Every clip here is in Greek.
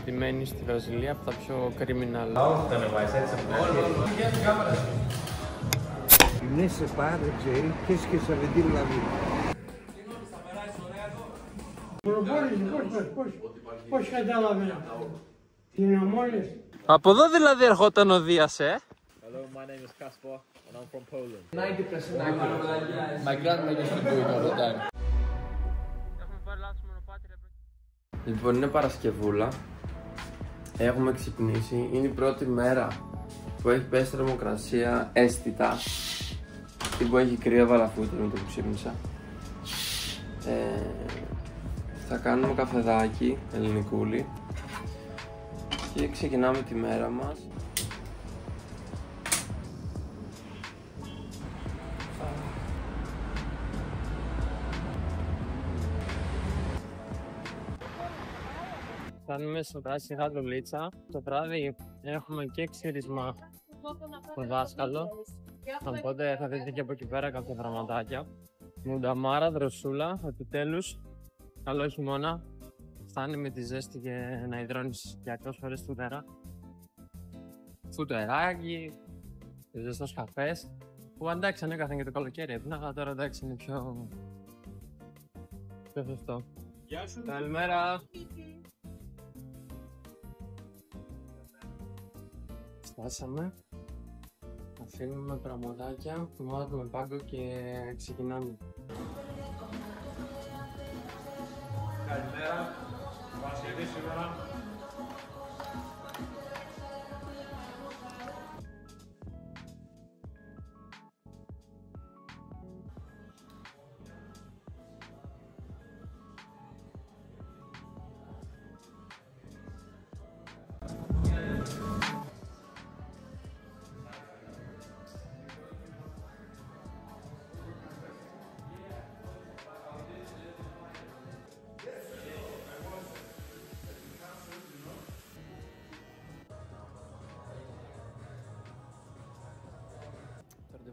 τιμένη στη Βραζιλία από τα πιο criminal. Ναι, σε πάρε, ξέρει, και σε βεντήρ λαβή. Πώς κατάλαβε, την αμόλες. Από εδώ δηλαδή ερχόταν ο Δίας, Hello, my name is Kaspar and I'm from Poland. 90% accurate. My grandma used to do it all the time. Λοιπόν, είναι Παρασκευούλα. Έχουμε ξυπνήσει. Είναι η πρώτη μέρα που έχει πέσει θερμοκρασία αίσθητα. Ή που έχει κρύο βαλαφούτρο με το που ξύπνησα. Θα κάνουμε καφεδάκι, ελληνικούλι. Και ξεκινάμε τη μέρα μας. Φτάνουμε στο τάση Χατρολίτσα. Το βράδυ έχουμε και ξύρισμα στο δάσκαλο. Οπότε θα δείτε και από εκεί πέρα κάποια δραματάκια. Μουνταμάρα, δροσούλα, επιτέλους. Καλό χειμώνα. Φτάνει με τη ζέστη και να υδρώνεις 200 φορές φούτερα. Φουτεράκι, ζεστός καφές. Που εντάξει ανέκαθεν και το καλοκαίρι έπινα, αλλά τώρα εντάξει είναι πιο σωστό. Γεια σου. Καλημέρα. Φτάσαμε. Αφήνουμε πραγματάκια, μάθουμε πάγκο και ξεκινάμε. Καλημέρα. Παρασκευή σήμερα.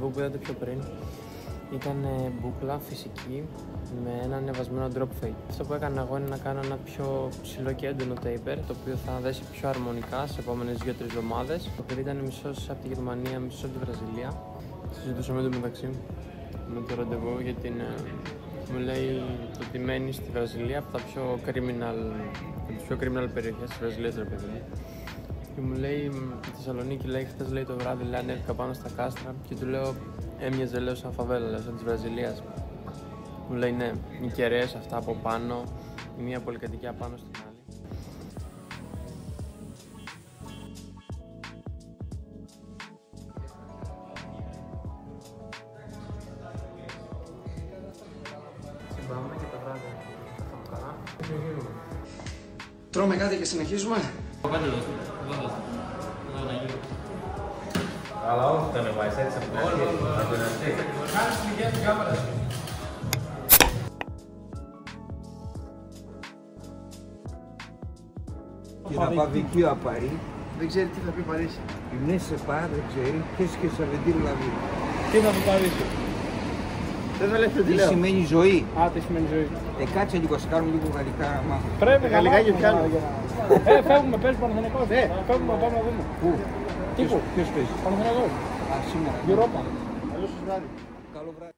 Το ραντεβού που είδατε πιο πριν ήταν μπούκλα φυσική με ένα ανεβασμένο drop fade. Αυτό που έκανα εγώ είναι να κάνω ένα πιο ψηλό και έντονο taper, το οποίο θα δέσει πιο αρμονικά σε επόμενες 2-3 εβδομάδες. Το παιδί ήταν μισός από τη Γερμανία, μισός από τη Βραζιλία. Συζητούσαμε το μεταξύ με το ραντεβού γιατί μου λέει το ότι μένει στη Βραζιλία από τα πιο criminal περιοχές της Βραζιλίας, ρε παιδί μου. Και μου λέει, στη Θεσσαλονίκη λέει, χθες λέει το βράδυ λέει ανέβηκα πάνω στα κάστρα και του λέω έμοιαζε λέω σαν φαβέλα, λέω σαν της Βραζιλίας. Μου λέει ναι, οι κεραίες αυτά από πάνω, η μία πολυκατοικία πάνω στην άλλη. Συμπάμε και τα βράδια. Τρώμε κάτι και συνεχίζουμε. Αλλά όχι το ανεβάζεις έτσι από την αρχή. Κάνεις την υγεία την κάμερα σου. Και να παβικείο απαρεί. Δεν ξέρει τι θα πει Παρίσι. Ναι, σε πάρε, δεν ξέρει, και σε βεντήρ λαβή. Τι θα πει Παρίσι. Δεν θα λέτε τι Τι λέω. σημαίνει ζωή. Α, τι σημαίνει ζωή. Κάτσε λίγο, σε κάνουμε λίγο γαλλικά να μάθουμε. Πρέπει γαλλικά και πιάνω. Φεύγουμε, παίζει Παναθηναϊκός. Φεύγουμε, πάμε να δούμε. Πού? Τι πού? Ποιος παίζει? Παναθηναϊκός. Α, σήμερα. Europa. Καλό σας βράδυ. Καλό βράδυ.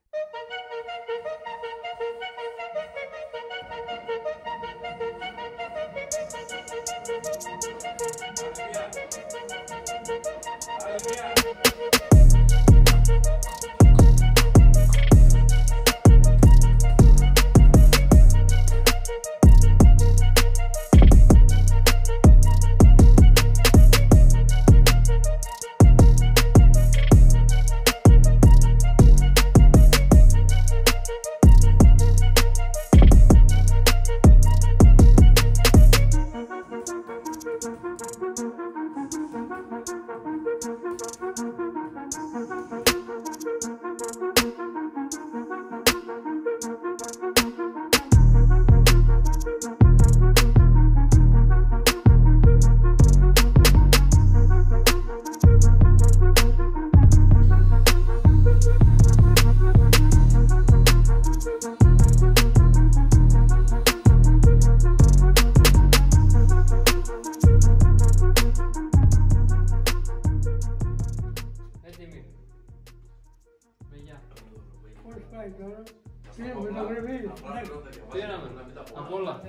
Από όλα.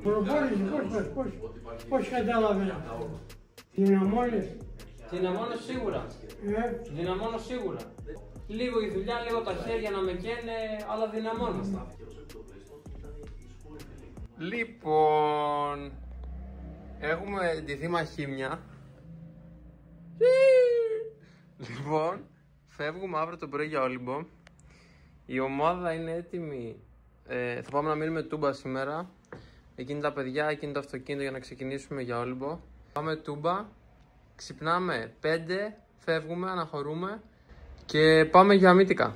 Προπόνηση, πώς κατάλαβε. Δυναμώνεις. Δυναμώνω σίγουρα. Δυναμώνω σίγουρα. Λίγο η δουλειά, λίγο τα χέρια να με καίνε, αλλά δυναμώνω. Λοιπόν, έχουμε ντυθεί μαχήμια. Λοιπόν, φεύγουμε αύριο το πρωί για Όλυμπο. Η ομάδα είναι έτοιμη. Θα πάμε να μείνουμε Τούμπα σήμερα. Εκείνη τα παιδιά, εκείνη το αυτοκίνητο για να ξεκινήσουμε για Όλυμπο. Πάμε Τούμπα, ξυπνάμε 5, φεύγουμε, αναχωρούμε και πάμε για Μύτικα.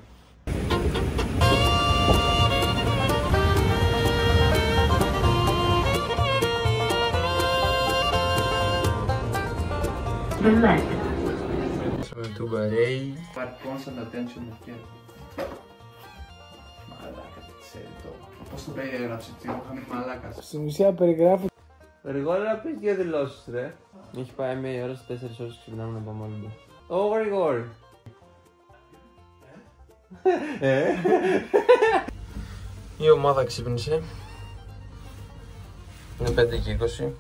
Με Τούμπα Ρέι. Part constant attention of care. Μαλάκα, τι ξέρει το. Πώς το περιέγραψε, τι είχαμε μαλάκας. Στην ουσία περιγράφει. Γρηγόρη, να πεις για δηλώσεις ρε. Έχει πάει μία ώρα, 4 ώρες ξυπνάμε να πάμε Όλυμπο. Ω Γρηγόρη. Η ομάδα ξύπνησε. Είναι 5 και 20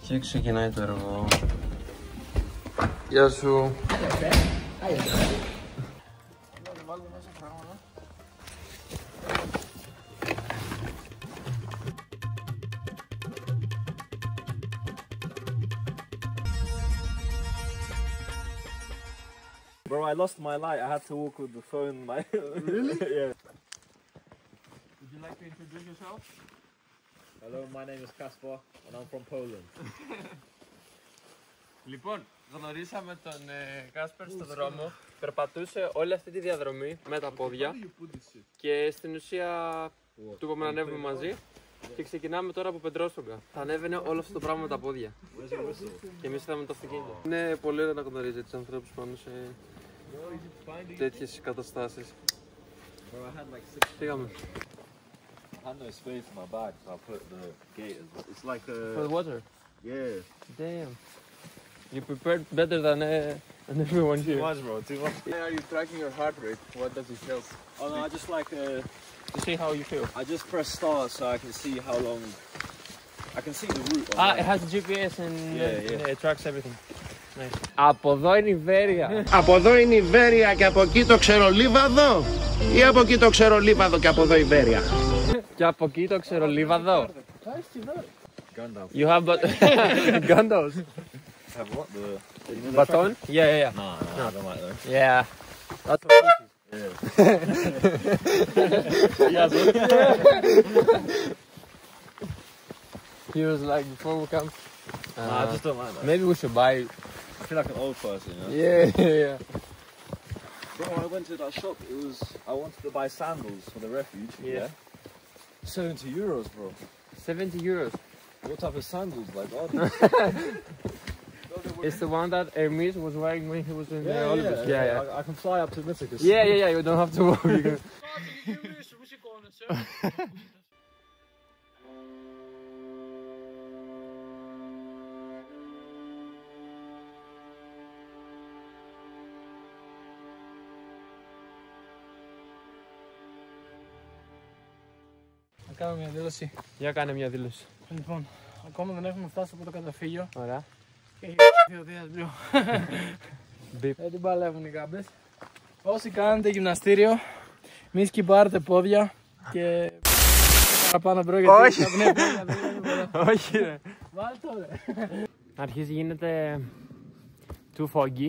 και ξεκινάει το έργο. Γεια σου. Bro, I lost my light. I had to walk with the phone. Really? Yeah. Would you like to introduce yourself? Hello, my name is Kaspar and I'm from Poland. Λοιπόν, γνωρίσαμε τον Κάσπερ στον δρόμο. Περπατούσε όλη αυτή τη διαδρομή με τα πόδια και στην ουσία του είπαμε να ανέβουμε μαζί και ξεκινάμε τώρα από Πεντρόστρογγα. Θα ανέβαινε όλο αυτό το πράγμα με τα πόδια και εμείς είδαμε το αυτοκίνητο. Είναι πολύ ωραίο να γνωρίζετε τους ανθρώπους πάνω σε τέτοιες καταστάσεις. Πήγαμε. I had no space in my bag, so I put the gate as well. It's like a. For the water? Yeah. Damn. You prepared better than everyone here. Too much, bro. Too much. Why are you tracking your heart rate? What does it show? Oh no, I just like. To see how you feel. I just press start so I can see how long. I can see the route. It has a GPS and Yeah. it tracks everything. Nice. Από εδώ είναι η Βέρεια. Από εδώ είναι η Βέρεια και από εκεί το Ξερολίβαδο ή από εκεί το Ξερολίβαδο και από εδώ η Βέρεια. Και από εκεί το Ξερολίβαδο. Gandalf. You have but Gandalf. Have what the? Baton? Yeah. No, I don't like those. Yeah. That's what he was like before we come. Nah, I just don't like that. Maybe we should buy it. I feel like an old person, you know. Yeah. Bro, when I went to that shop, I wanted to buy sandals for the refuge. Yeah. 70 euros, bro. 70 euros. What type of sandals? Like, oh, It's the one that Hermes was wearing when he was in the Olympics. Yeah. I can fly up to Mythicus. Yeah. You don't have to worry. You can... Θα κάνω μια δήλωση. Για κάνε μια δήλωση. Λοιπόν, ακόμα δεν έχουμε φτάσει από το καταφύγιο. Ωραία. Και έχει δύο Δίας Μπλου. Δεν την παλεύουν οι κάμπες. Όσοι κάνετε γυμναστήριο, μη σκυπάρετε πόδια και παραπάνω μπρο γιατί Όχι. τα πνεύματα δεν είναι πολλά. Όχι ρε. Βάλτε το ρε. Αρχίζει γίνεται too foggy.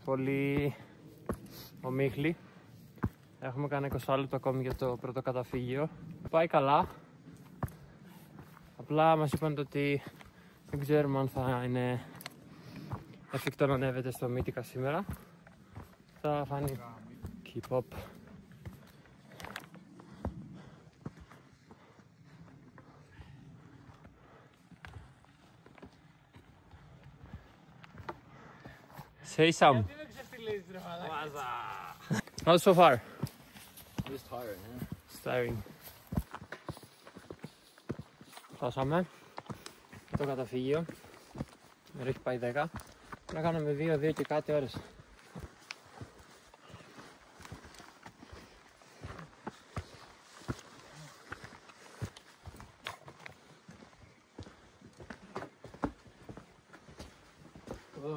Πολύ ομίχλη. Έχουμε κάνει 20 λεπτό ακόμη για το πρώτο καταφύγιο. Πάει καλά. Απλά μας είπαν ότι δεν ξέρουμε αν θα είναι εφικτό να ανέβετε στο Μύτικα σήμερα. Θα φανεί. Keep up. Say some. Not so far. Just tiring, yeah. Tiring. Φτάσαμε το καταφύγιο. Τώρα έχει πάει 10. Να κάνουμε 2 και κάτι ώρες.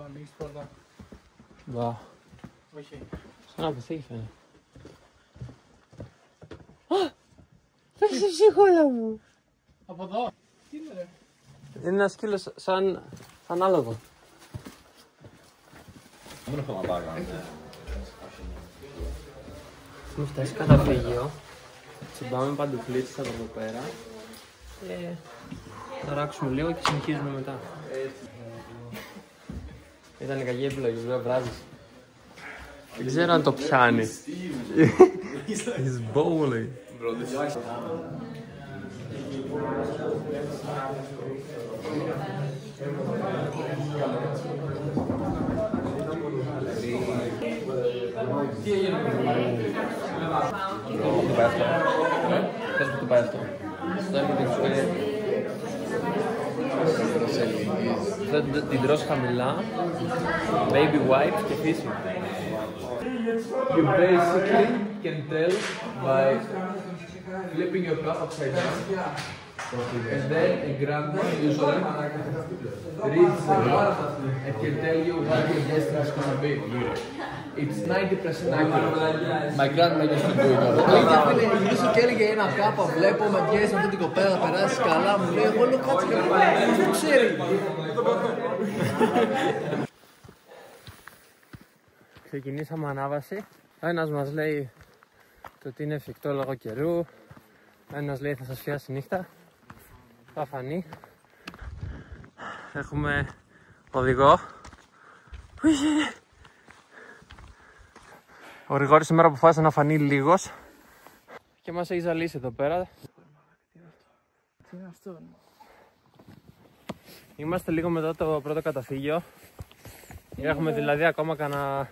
ανοίξεις πόρτα. Μπα. Όχι. Σαν να πεθύχει φαίνεται. Πέφτει η ψυχόλα μου. Από εδώ. Τι είναι ρε. Είναι ένα σκύλο σαν ανάλογο. Έχουμε φτάσει καταφύγιο. Τσιμπάμε παντουφλίτσες από εδώ πέρα. Και θα ράξουμε λίγο και συνεχίζουμε μετά. Ήταν κακή επιλογή, βέβαια βράζεις. Δεν ξέρω αν το πιάνει. He's bowling. Τι έγινε με το πάει αυτό. Πες που του πάει αυτό. Αυτό είναι το την τρως χαμηλά, baby wipes και fishing. You basically can tell by flipping your cup upside down. And then a grandma usually reads the cup and can tell you what your destiny is going to be. It's 90% accurate. My grandma used to do it all the time. Γυρίσω και έλεγε ένα κάπα, βλέπω με βγαίνεις αυτή την κοπέλα, θα περάσεις καλά, μου λέει, εγώ λέω κάτσε και δεν ξέρει. Ξεκινήσαμε ανάβαση. Ένας μας λέει το ότι είναι εφικτό λόγω καιρού. Ένας λέει θα σας φιάσει νύχτα. Θα φανεί. Έχουμε οδηγό. Ο Γρηγόρης σήμερα αποφάσισε να φανεί λίγος και μας έχει ζαλίσει εδώ πέρα. Τι είναι αυτό. Είμαστε λίγο μετά το πρώτο καταφύγιο. Έχουμε δηλαδή ακόμα κανένα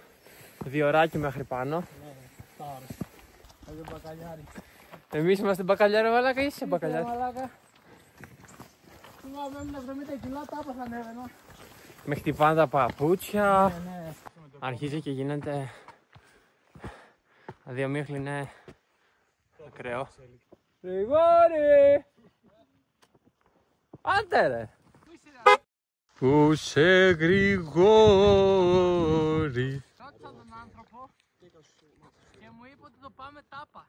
2 ωράκι μέχρι πάνω. Εμείς είμαστε μπακαλιάρι, μαλάκα, ή είσαι μπακαλιάρι. Θυμάμαι 70 κιλά τα άπαθα ανέβαινα. Με χτυπάνε τα παπούτσια. Αρχίζει και γίνεται αδιαμίχλη, είναι ακραίο. Γρηγόρη! Άντε ρε! Πού σε Γρηγόρη? Ρώτησα τον άνθρωπο και μου είπε ότι το πάμε τάπα.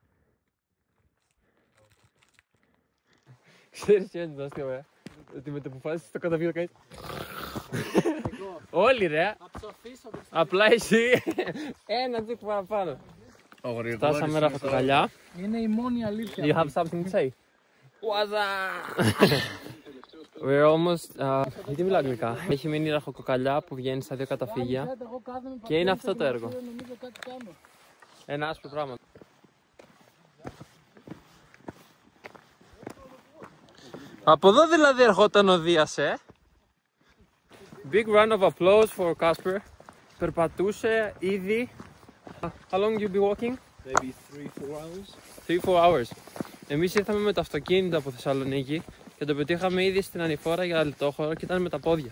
Ξέρεις τι είναι το αστείο, ότι με το που φάσεις το καταφύγιο κάνεις. Όλοι ρε! Απλά εσύ ένα τσίκ παραπάνω. Φτάσαμε ραχοκοκαλιά. Είναι η μόνη αλήθεια. You have something to say? What's up? We're almost... γιατί μιλάω αγγλικά. Έχει μείνει ραχοκοκαλιά που βγαίνει στα 2 καταφύγια. Και είναι αυτό το έργο. Ένα άσπρο πράγμα. Από εδώ δηλαδή ερχόταν ο Δίας, Big round of applause for Casper. Περπατούσε ήδη. How long you be walking? Maybe 3-4 hours. 3-4 hours. Εμείς ήρθαμε με το αυτοκίνητο από Θεσσαλονίκη και το πετύχαμε ήδη στην Ανηφόρα για Λιτόχωρο και ήταν με τα πόδια.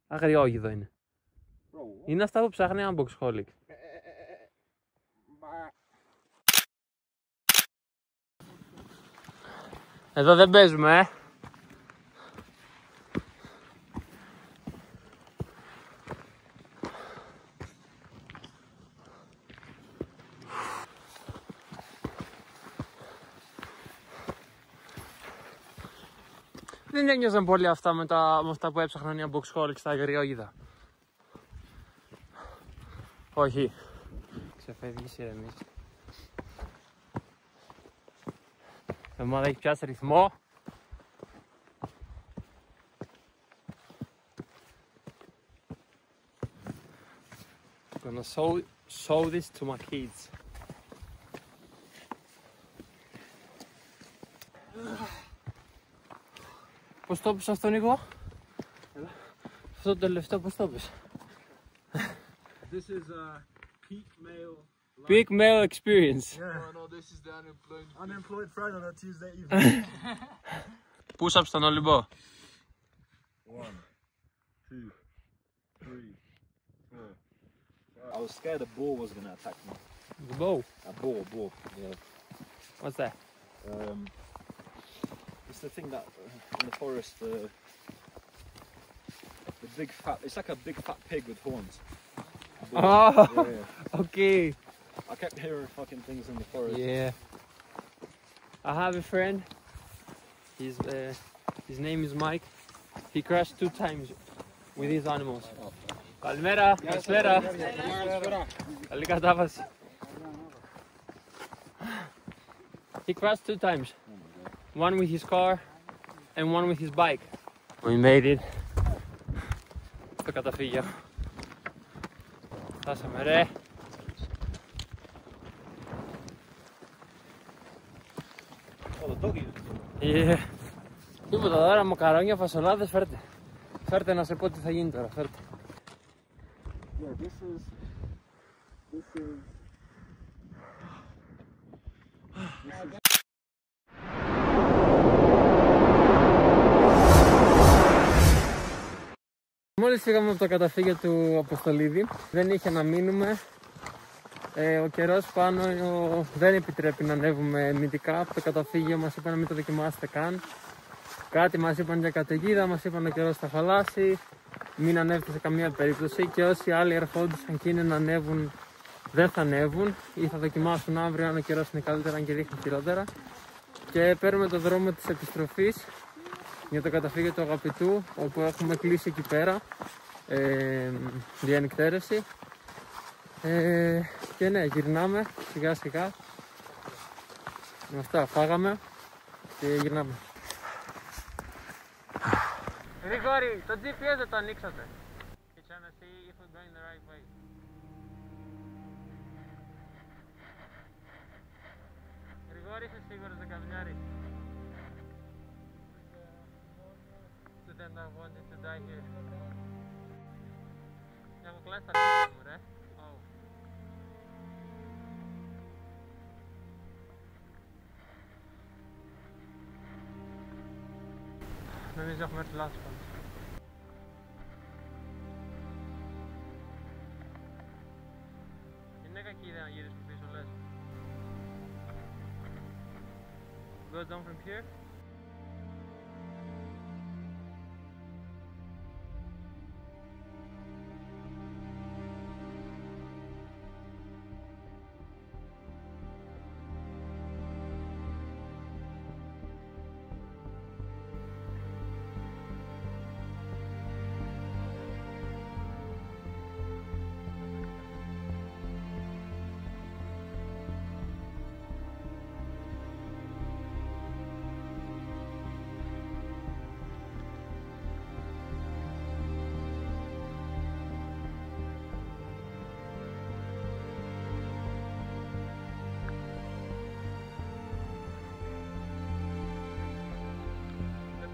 Αγριόγιδο είναι. Είναι αυτά που ψάχνει ένα boxholic. Εδώ δεν παίζουμε, Δεν ένιωσαν πολύ αυτά με αυτά που έψαχναν οι boxholics στα αγριόγιδα. Όχι. Ξεφεύγεις, ηρεμείς. Η ομάδα έχει πιάσει ρυθμό. I'm gonna show this to my kids. Πώς το έπεις αυτό, Νίκο? Αυτό το τελευταίο πώς το έπεις? This is a peak male. Peak male experience. Yeah. No, this is the unemployed Friday on a Tuesday evening. Push-ups στον Ολυμπό. 1, 2, 3, 4. I was scared the bull was gonna attack me. The bow? A bow, yeah. What's that? It's the thing that in the forest, the big fat, it's like a big fat pig with horns. Oh, Yeah. okay. I kept hearing fucking things in the forest. Yeah. I have a friend. His name is Mike. He crashed 2 times with these animals. Καλημέρα, καλησπέρα. Καλή κατάβαση. He crashed 2 times. One with his car and one with his bike. We made it. Στο καταφύγιο. Φτάσαμε ρε. Oh, the doggy. Yeah. Τίποτα τώρα, μακαρόνια, φασολάδες, φέρτε. Φέρτε να σε πω τι θα γίνει τώρα, φέρτε. Yeah, this is. Μόλις φύγαμε από το καταφύγιο του Αποστολίδη, δεν είχε να μείνουμε. Ο καιρός πάνω δεν επιτρέπει να ανέβουμε μυντικά από το καταφύγιο, μας είπαν να μην το δοκιμάσετε καν. Κάτι μας είπαν για καταιγίδα, μας είπαν ο καιρός θα χαλάσει, μην ανέβετε σε καμία περίπτωση και όσοι άλλοι ερχόντουσαν και είναι να ανέβουν δεν θα ανέβουν ή θα δοκιμάσουν αύριο αν ο καιρός είναι καλύτερα και δείχνει χειρότερα. Και παίρνουμε το δρόμο της επιστροφής για το καταφύγιο του Αγαπητού, όπου έχουμε κλείσει εκεί πέρα διανυκτέρευση. Και ναι, γυρνάμε σιγά σιγά. Με αυτά φάγαμε και γυρνάμε. Γρηγόρη, το GPS δεν το ανοίξατε. Γρηγόρη, είσαι σίγουρος δεν καβλιάρεις? Student, I wanted to die here. Έχω κλάσει τα πίτια μου ρε. Νομίζω έχουμε έρθει λάθος πάντως. Είναι κακή ιδέα να γυρίσεις πίσω, λες. Go down from here.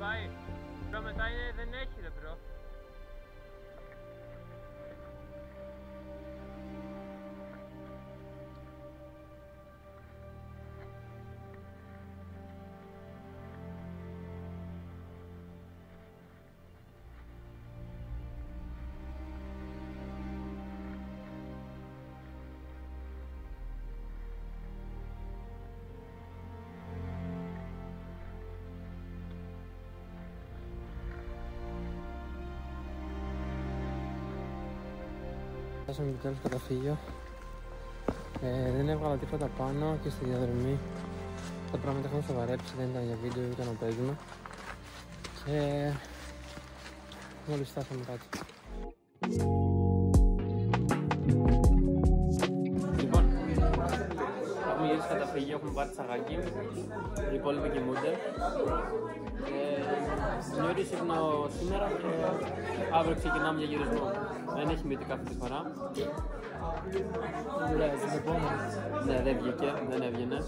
Πάει, μπρο μετά δεν έχει ρε μπρο. Φτάσαμε το τέλος στο καταφύγιο. Δεν έβγαλα τίποτα πάνω και στη διαδρομή τα πράγματα έχουν σοβαρέψει, δεν ήταν για βίντεο, ήταν να παίζουμε. Και μόλις φτάσαμε κάτω. Λοιπόν, έχουμε γυρίσει στο καταφύγιο, έχουμε πάρει τσαγάκι, οι υπόλοιποι κοιμούνται. Νιώρισε ύπνο σήμερα και αύριο ξεκινάμε για γυρισμό. Δεν έχει μυντικά αυτή τη φορά. Ναι, δεν βγήκε, δεν έβγαινε.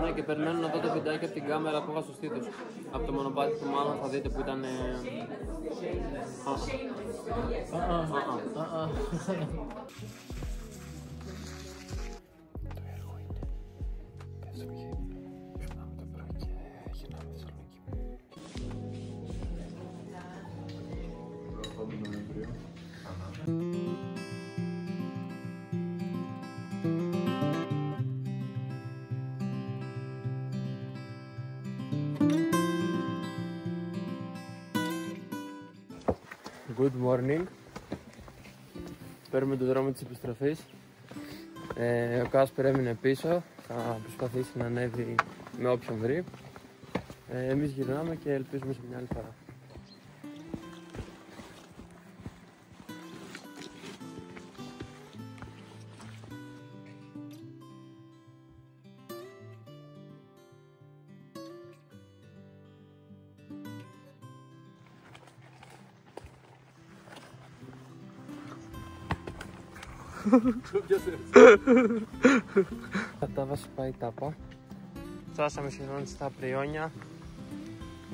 Ναι, και περιμένω να δω το βιντεάκι από την κάμερα που είχα στο στήθος. Από το μονοπάτι του μάλλον θα δείτε που ήταν... Good morning. Παίρνουμε τον δρόμο της επιστροφής. Ο Κάσπερ έμεινε πίσω. Θα προσπαθήσει να ανέβει με όποιον βρει. Εμείς γυρνάμε και ελπίζουμε σε μια άλλη φορά. Κατάβαση πάει τάπα. Φτάσαμε σχεδόν στα Πριόνια.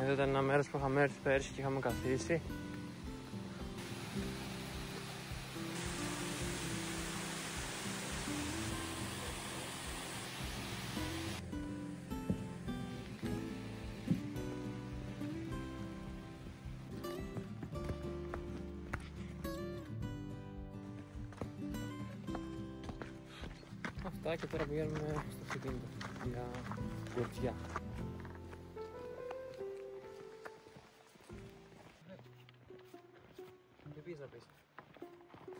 Εδώ ήταν ένα μέρος που είχαμε έρθει πέρσι και είχαμε καθίσει. Αυτά και τώρα πηγαίνουμε στο αυτοκίνητο για Κορτσιά.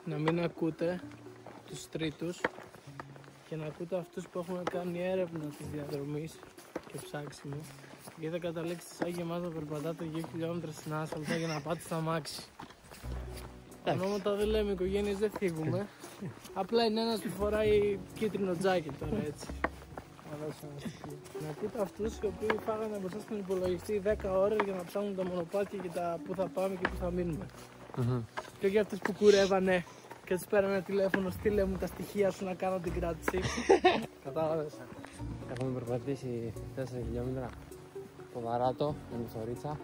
Να μην ακούτε τους τρίτους και να ακούτε αυτούς που έχουν κάνει έρευνα της διαδρομής και ψάξιμο, γιατί θα καταλήξετε σαν και εμάς να περπατάτε 2 χιλιόμετρα στην άσφαλτα για να πάτε στα αμάξι. Ονόματα δεν λέμε, οικογένειες δεν φύγουμε. Απλά είναι ένας που φοράει κίτρινο τζάκι τώρα, έτσι. Να ακούτε αυτούς οι οποίοι φάγανε μπροστά στον υπολογιστή 10 ώρες για να ψάχνουν τα μονοπάτια και τα που θα πάμε και που θα μείνουμε. Και όχι αυτούς που κουρεύανε και τους πέρανε τηλέφωνο, στείλε μου τα στοιχεία σου να κάνω την κράτηση. Κατάλαβες. Έχουμε περπατήσει 4 χιλιόμετρα το Βαράτο με τη Θωρίτσα.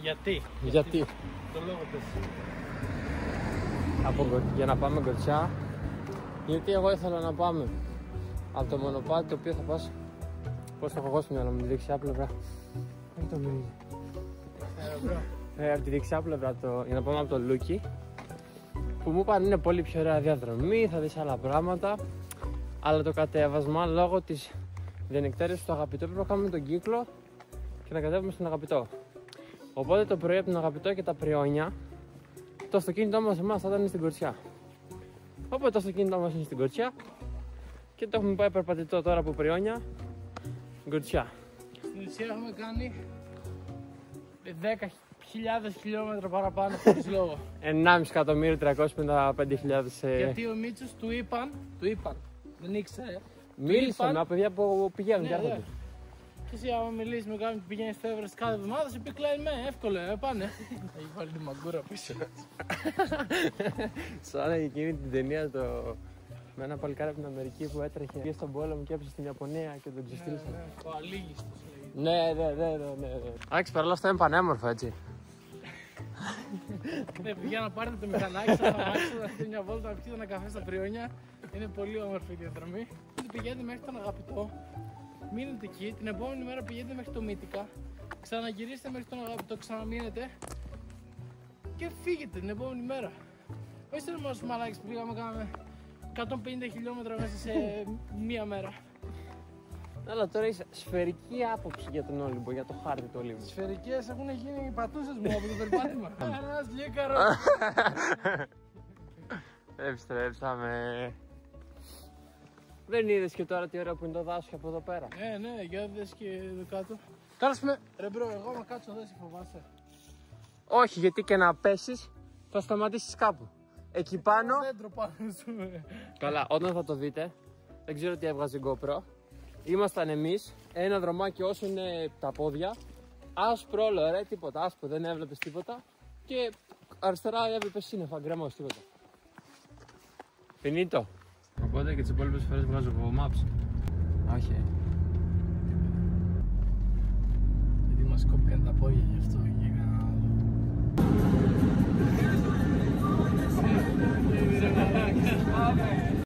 Γιατί? Το λόγο πες. Για να πάμε Κορτσιά. Γιατί εγώ ήθελα να πάμε από το μονοπάτι το οποίο θα πας. Πώς το έχω εγώ στο μυαλό μου, τη δεξιά πλευρά. Δεν το μείνει. Από τη δεξιά πλευρά για να πάμε από το Λούκι. Που μου είπαν είναι πολύ πιο ωραία διαδρομή, θα δεις άλλα πράγματα. Αλλά το κατέβασμα λόγω της διενεκτέρησης του Αγαπητό πρέπει να κάνουμε τον κύκλο και να κατέβουμε στον Αγαπητό. Οπότε το πρωί από τον Αγαπητό και τα Πριόνια το αυτοκίνητό μας εμάς θα ήταν στην Κορτσιά. Οπότε το αυτοκίνητό μας είναι στην Κορτσιά και το έχουμε πάει περπατητό τώρα από Πριόνια στην Κορτσιά. Στην ουσία έχουμε κάνει 10.000 χιλιόμετρα παραπάνω χωρίς λόγο. 1.355.000. Γιατί ο Μίτσος του είπαν, δεν ήξερε. Μίλησα με παιδιά που πηγαίνουν και έρχονται. Και εσύ άμα μιλήσεις με κάποιον που πηγαίνει στο Everest κάθε εβδομάδα, σου πει κλαίει εύκολο, πάνε. Έχει βάλει τη μαγκούρα πίσω. Σαν εκείνη την ταινία με ένα παλικάρι από την Αμερική που έτρεχε πήγε στον πόλεμο και έπεσε στην Ιαπωνία και τον ξεστήλισαν. Ο Αλίγιστος λέγεται. Ναι. Άξι, παρόλα αυτά είναι πανέμορφο, έτσι. Ναι, παιδιά, να πάρετε το μηχανάκι σας, να δείτε μια βόλτα, να πιείτε ένα καφέ στα Πριόνια. Είναι πολύ όμορφη η διαδρομή. Πηγαίνετε μέχρι τον Αγαπητό, μείνετε εκεί, την επόμενη μέρα πηγαίνετε μέχρι το Μύτικα, ξαναγυρίσετε μέχρι τον Αγαπητό, ξαναμείνετε και φύγετε την επόμενη μέρα. Όχι σαν εμάς τους μαλάκες που πήγαμε, κάναμε 150 χιλιόμετρα μέσα σε μία μέρα. Αλλά τώρα είσαι σφαιρική άποψη για τον Όλυμπο, για το χάρτη του Όλυμπου. Σφαιρικές έχουν γίνει οι πατούσες μου από το περπάτημα. Ένας λίκαρος. Επιστρέψαμε. Δεν είδες και τώρα τι ωραία που είναι το δάσος από εδώ πέρα. Ναι, για δες και εδώ κάτω. Κάλεσαι ρε μπρο, εγώ να κάτσω εδώ, εσύ φοβάσαι? Όχι, γιατί και να πέσεις θα σταματήσεις κάπου. Εκεί πάνω. Δέντρο πάνω σου. Καλά, όταν θα το δείτε, δεν ξέρω τι έβγαζε GoPro. Ήμασταν εμείς, ένα δρομάκι όσο είναι τα πόδια. Άσπρο όλο, ρε, τίποτα. Άσπρο, δεν έβλεπες τίποτα. Και αριστερά έβλεπες σύννεφα, γκρεμός, τίποτα. Φινίτο. Οπότε και τις υπόλοιπες φορές βγάζω Google Maps. Όχι. Γιατί μας κόπηκαν τα πόδια γι' αυτό.